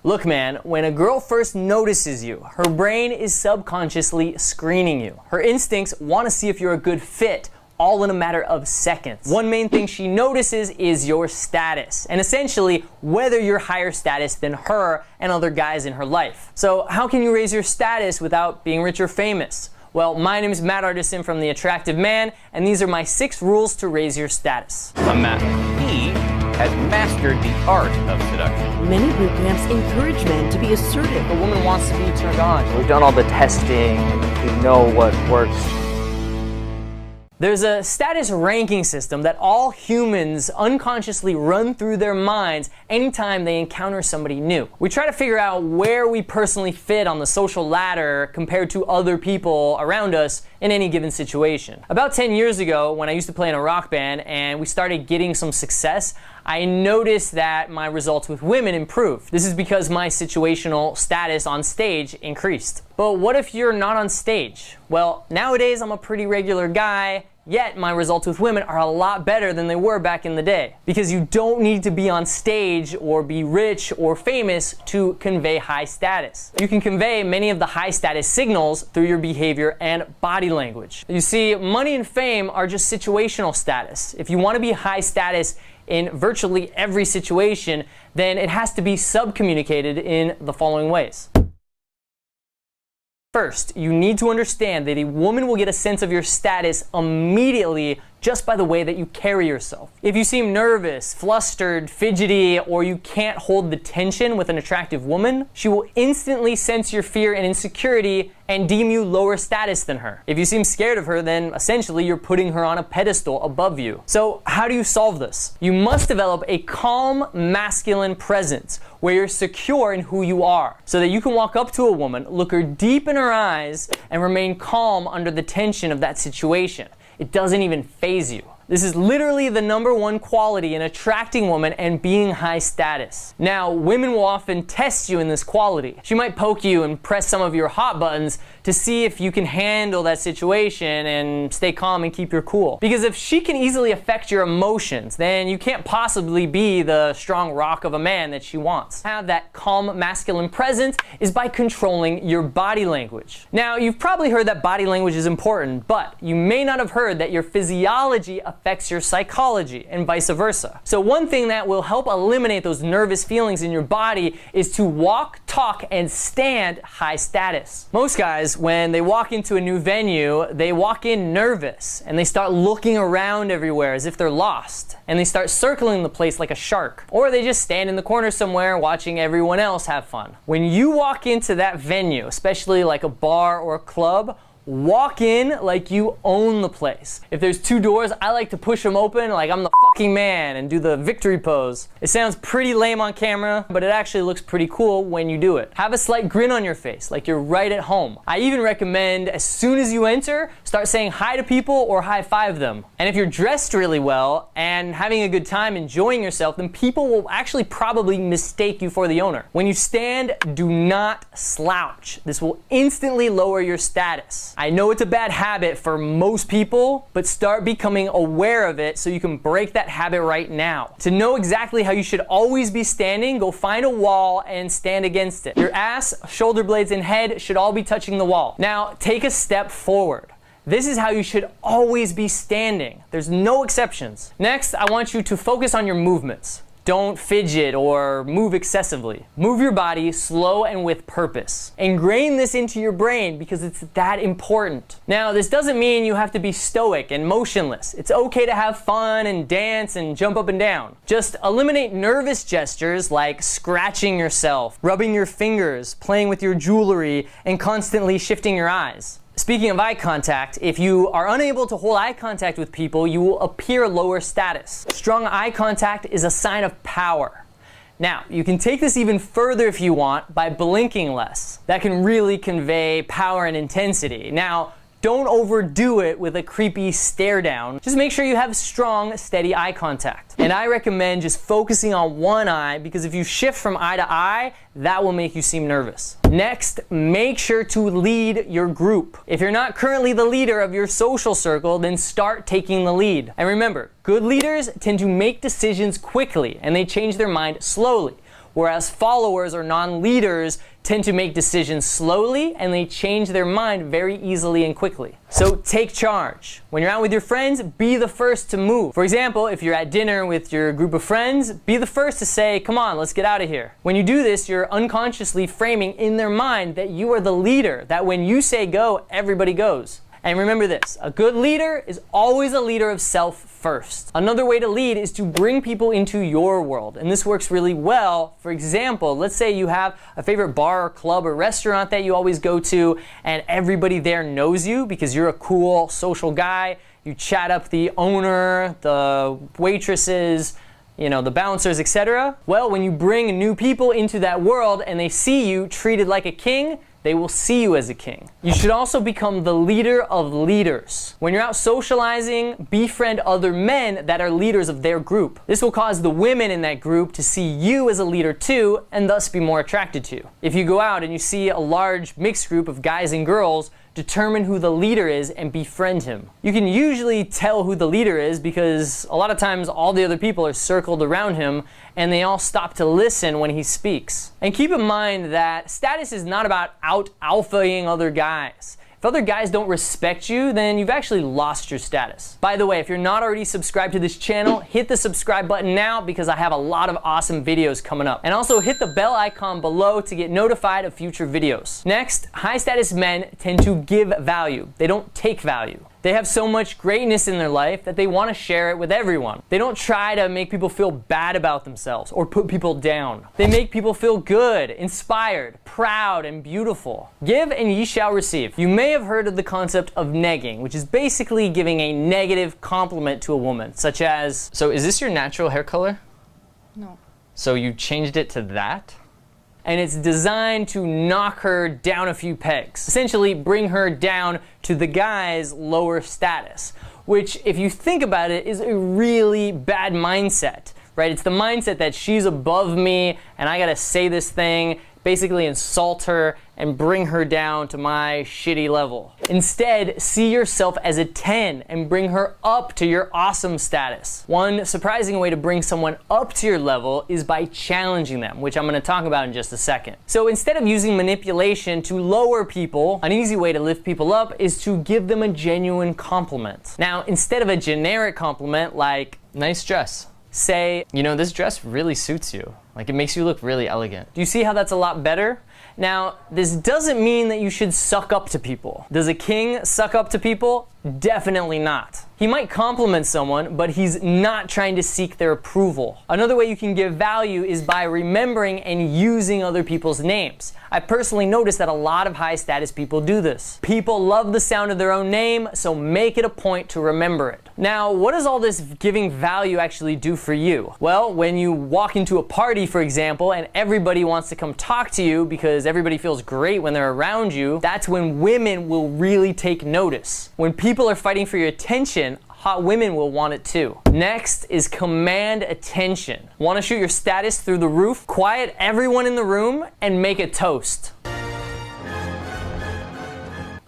Look, man, when a girl first notices you, her brain is subconsciously screening you. Her instincts want to see if you're a good fit, all in a matter of seconds. One main thing she notices is your status, and essentially whether you're higher status than her and other guys in her life. So how can you raise your status without being rich or famous? Well, my name is Matt Artisan from The Attractive Man, and these are my 6 rules to raise your status. I'm Matt. He has mastered the art of seduction. Many boot camps encourage men to be assertive. A woman wants to be turned on. We've done all the testing. We know what works. There's a status ranking system that all humans unconsciously run through their minds anytime they encounter somebody new. We try to figure out where we personally fit on the social ladder compared to other people around us in any given situation. About 10 years ago, when I used to play in a rock band and we started getting some success, I noticed that my results with women improved. This is because my situational status on stage increased. But what if you're not on stage? Well, nowadays I'm a pretty regular guy, yet my results with women are a lot better than they were back in the day. Because you don't need to be on stage or be rich or famous to convey high status. You can convey many of the high status signals through your behavior and body language. You see, money and fame are just situational status. If you want to be high status in virtually every situation, then it has to be subcommunicated in the following ways. First, you need to understand that a woman will get a sense of your status immediately just by the way that you carry yourself. If you seem nervous, flustered, fidgety, or you can't hold the tension with an attractive woman, she will instantly sense your fear and insecurity and deem you lower status than her. If you seem scared of her, then essentially you're putting her on a pedestal above you. So how do you solve this? You must develop a calm, masculine presence where you're secure in who you are, so that you can walk up to a woman, look her deep in her eyes, and remain calm under the tension of that situation. It doesn't even faze you. This is literally the #1 quality in attracting women and being high status. Now, women will often test you in this quality. She might poke you and press some of your hot buttons to see if you can handle that situation and stay calm and keep your cool. Because if she can easily affect your emotions, then you can't possibly be the strong rock of a man that she wants. Have that calm masculine presence is by controlling your body language. Now, you've probably heard that body language is important, but you may not have heard that your physiology affects your psychology and vice versa. So one thing that will help eliminate those nervous feelings in your body is to walk, talk, and stand high status. Most guys, when they walk into a new venue, they walk in nervous and they start looking around everywhere as if they're lost, and they start circling the place like a shark, or they just stand in the corner somewhere watching everyone else have fun. When you walk into that venue, especially like a bar or a club, walk in like you own the place. If there's 2 doors, I like to push them open like I'm the fucking man and do the victory pose. It sounds pretty lame on camera, but it actually looks pretty cool when you do it. Have a slight grin on your face like you're right at home. I even recommend as soon as you enter, start saying hi to people or high five them. And if you're dressed really well and having a good time enjoying yourself, then people will actually probably mistake you for the owner. When you stand, do not slouch. This will instantly lower your status. I know it's a bad habit for most people, but start becoming aware of it so you can break that habit right now. To know exactly how you should always be standing, go find a wall and stand against it. Your ass, shoulder blades, and head should all be touching the wall. Now, take a step forward. This is how you should always be standing. There's no exceptions. Next, I want you to focus on your movements. Don't fidget or move excessively. Move your body slow and with purpose. Ingrain this into your brain because it's that important. Now, this doesn't mean you have to be stoic and motionless. It's okay to have fun and dance and jump up and down. Just eliminate nervous gestures like scratching yourself, rubbing your fingers, playing with your jewelry, and constantly shifting your eyes. Speaking of eye contact, if you are unable to hold eye contact with people, you will appear lower status. Strong eye contact is a sign of power. Now, you can take this even further if you want by blinking less. That can really convey power and intensity. Now, don't overdo it with a creepy stare down. Just make sure you have strong, steady eye contact. And I recommend just focusing on one eye, because if you shift from eye to eye, that will make you seem nervous. Next, make sure to lead your group. If you're not currently the leader of your social circle, then start taking the lead. And remember, good leaders tend to make decisions quickly and they change their mind slowly. whereas followers or non-leaders tend to make decisions slowly and they change their mind very easily and quickly. So take charge. When you're out with your friends, be the first to move. For example, if you're at dinner with your group of friends, be the first to say, come on, let's get out of here. When you do this, you're unconsciously framing in their mind that you are the leader, that when you say go, everybody goes. And remember this, a good leader is always a leader of self first. Another way to lead is to bring people into your world, and this works really well. For example, let's say you have a favorite bar or club or restaurant that you always go to, and everybody there knows you because you're a cool social guy. You chat up the owner, the waitresses, the bouncers, etc. Well, when you bring new people into that world and they see you treated like a king, they will see you as a king. You should also become the leader of leaders. When you're out socializing, befriend other men that are leaders of their group. This will cause the women in that group to see you as a leader too, and thus be more attracted to you. If you go out and you see a large mixed group of guys and girls, determine who the leader is and befriend him. You can usually tell who the leader is because a lot of times all the other people are circled around him and they all stop to listen when he speaks. And keep in mind that status is not about out-alphaing other guys. If other guys don't respect you, then you've actually lost your status. By the way, if you're not already subscribed to this channel, hit the subscribe button now because I have a lot of awesome videos coming up. And also hit the bell icon below to get notified of future videos. Next, high status men tend to give value. They don't take value. They have so much greatness in their life that they want to share it with everyone. They don't try to make people feel bad about themselves or put people down. They make people feel good, inspired, proud, and beautiful. Give and ye shall receive. You may have heard of the concept of negging, which is basically giving a negative compliment to a woman, such as, so is this your natural hair color? No. So you changed it to that? And it's designed to knock her down a few pegs. Essentially bring her down to the guy's lower status, which if you think about it is a really bad mindset, right? It's the mindset that she's above me and I gotta say this thing, basically insult her and bring her down to my shitty level. Instead, see yourself as a 10 and bring her up to your awesome status. One surprising way to bring someone up to your level is by challenging them, which I'm gonna talk about in just a second. So instead of using manipulation to lower people, an easy way to lift people up is to give them a genuine compliment. Now, instead of a generic compliment like, nice dress, say, this dress really suits you. Like, it makes you look really elegant. Do you see how that's a lot better? Now, this doesn't mean that you should suck up to people. Does a king suck up to people? Definitely not. He might compliment someone, but he's not trying to seek their approval. Another way you can give value is by remembering and using other people's names. I personally noticed that a lot of high status people do this. People love the sound of their own name, so make it a point to remember it. Now, what does all this giving value actually do for you? Well, when you walk into a party, for example, and everybody wants to come talk to you because everybody feels great when they're around you, that's when women will really take notice. When people are fighting for your attention, hot women will want it too. Next is command attention. Want to shoot your status through the roof? Quiet everyone in the room and make a toast.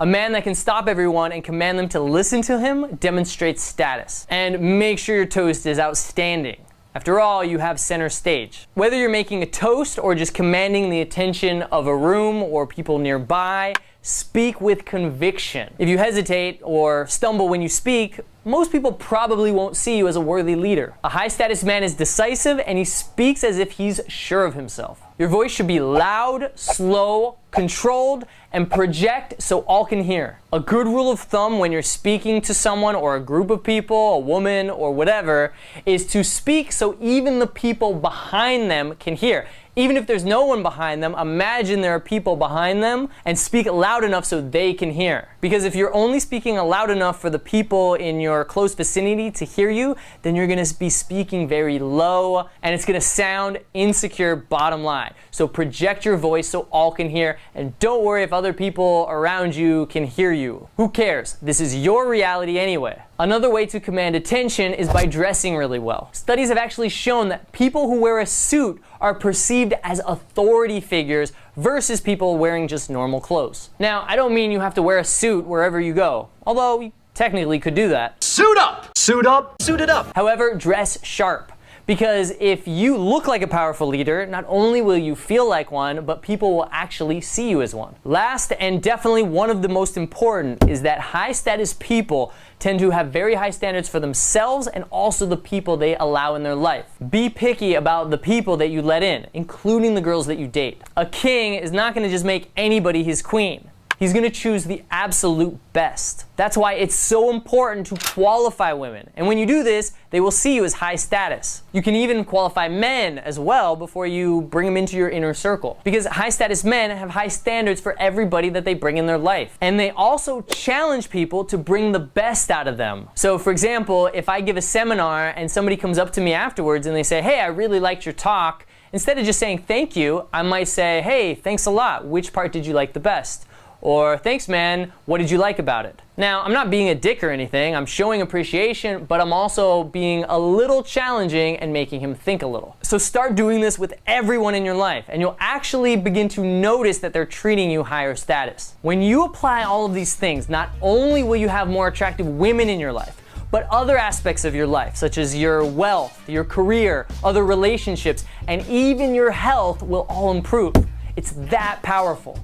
A man that can stop everyone and command them to listen to him demonstrates status. And make sure your toast is outstanding. After all, you have center stage. Whether you're making a toast or just commanding the attention of a room or people nearby, speak with conviction. If you hesitate or stumble when you speak, most people probably won't see you as a worthy leader. A high status man is decisive and he speaks as if he's sure of himself. Your voice should be loud, slow, controlled, and project so all can hear. A good rule of thumb when you're speaking to someone or a group of people, a woman or whatever, is to speak so even the people behind them can hear. Even if there's no one behind them, imagine there are people behind them and speak loud enough so they can hear. Because if you're only speaking loud enough for the people in your close vicinity to hear you, then you're gonna be speaking very low and it's gonna sound insecure, bottom line. So project your voice so all can hear, and don't worry if other people around you can hear you. Who cares? This is your reality anyway. Another way to command attention is by dressing really well. Studies have actually shown that people who wear a suit are perceived as authority figures versus people wearing just normal clothes. Now, I don't mean you have to wear a suit wherever you go, although you technically could do that. Suit up! Suit up! Suit it up! However, dress sharp. Because if you look like a powerful leader, not only will you feel like one, but people will actually see you as one. Last, and definitely one of the most important, is that high status people tend to have very high standards for themselves and also the people they allow in their life. Be picky about the people that you let in, including the girls that you date. A king is not going to just make anybody his queen. He's going to choose the absolute best. That's why it's so important to qualify women. And when you do this, they will see you as high status. You can even qualify men as well before you bring them into your inner circle. Because high status men have high standards for everybody that they bring in their life. And they also challenge people to bring the best out of them. So for example, if I give a seminar and somebody comes up to me afterwards and they say, "Hey, I really liked your talk," instead of just saying thank you, I might say, "Hey, thanks a lot. Which part did you like the best?" Or, "Thanks, man, what did you like about it?" Now, I'm not being a dick or anything, I'm showing appreciation, but I'm also being a little challenging and making him think a little. So start doing this with everyone in your life, and you'll actually begin to notice that they're treating you higher status. When you apply all of these things, not only will you have more attractive women in your life, but other aspects of your life, such as your wealth, your career, other relationships, and even your health will all improve. It's that powerful.